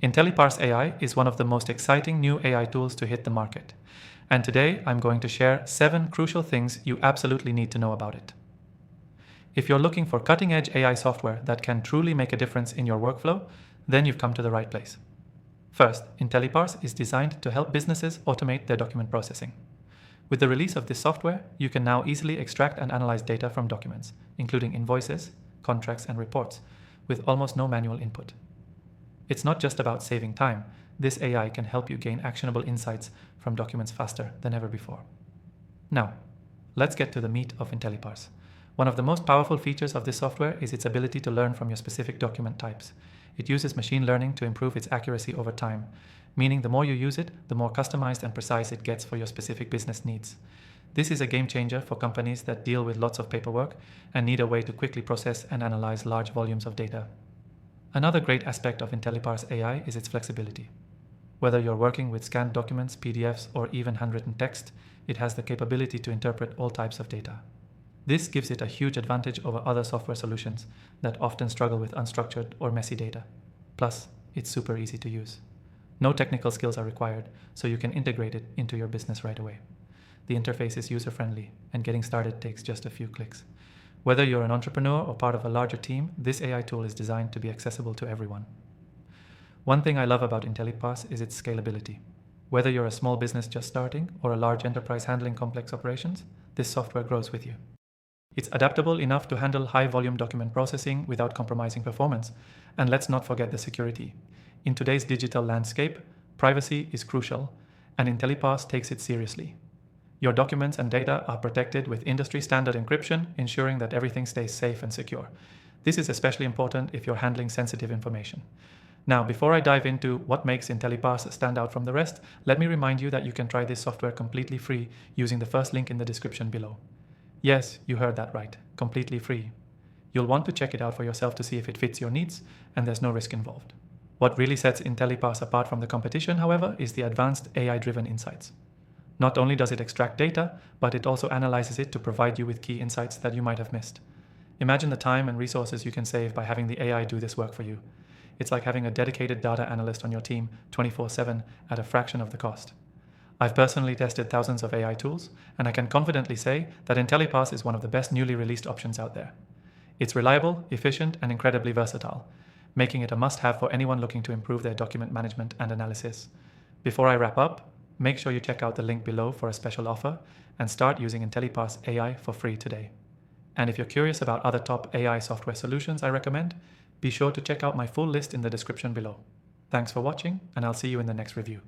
IntelliParse AI is one of the most exciting new AI tools to hit the market. And today I'm going to share 7 crucial things you absolutely need to know about it. If you're looking for cutting-edge AI software that can truly make a difference in your workflow, then you've come to the right place. First, IntelliParse is designed to help businesses automate their document processing. With the release of this software, you can now easily extract and analyze data from documents, including invoices, contracts, and reports, with almost no manual input. It's not just about saving time. This AI can help you gain actionable insights from documents faster than ever before. Now, let's get to the meat of IntelliParse. One of the most powerful features of this software is its ability to learn from your specific document types. It uses machine learning to improve its accuracy over time, meaning the more you use it, the more customized and precise it gets for your specific business needs. This is a game changer for companies that deal with lots of paperwork and need a way to quickly process and analyze large volumes of data. Another great aspect of IntelliParse AI is its flexibility. Whether you're working with scanned documents, PDFs, or even handwritten text, it has the capability to interpret all types of data. This gives it a huge advantage over other software solutions that often struggle with unstructured or messy data. Plus, it's super easy to use. No technical skills are required, so you can integrate it into your business right away. The interface is user-friendly, and getting started takes just a few clicks. Whether you're an entrepreneur or part of a larger team, this AI tool is designed to be accessible to everyone. One thing I love about IntelliParse is its scalability. Whether you're a small business just starting or a large enterprise handling complex operations, this software grows with you. It's adaptable enough to handle high-volume document processing without compromising performance. And let's not forget the security. In today's digital landscape, privacy is crucial, and IntelliParse takes it seriously. Your documents and data are protected with industry-standard encryption, ensuring that everything stays safe and secure. This is especially important if you're handling sensitive information. Now, before I dive into what makes IntelliParse stand out from the rest, let me remind you that you can try this software completely free using the first link in the description below. Yes, you heard that right, completely free. You'll want to check it out for yourself to see if it fits your needs, and there's no risk involved. What really sets IntelliParse apart from the competition, however, is the advanced AI-driven insights. Not only does it extract data, but it also analyzes it to provide you with key insights that you might have missed. Imagine the time and resources you can save by having the AI do this work for you. It's like having a dedicated data analyst on your team 24/7 at a fraction of the cost. I've personally tested thousands of AI tools, and I can confidently say that IntelliParse is one of the best newly released options out there. It's reliable, efficient, and incredibly versatile, making it a must-have for anyone looking to improve their document management and analysis. Before I wrap up, make sure you check out the link below for a special offer and start using IntelliParse AI for free today. And if you're curious about other top AI software solutions I recommend, be sure to check out my full list in the description below. Thanks for watching, and I'll see you in the next review.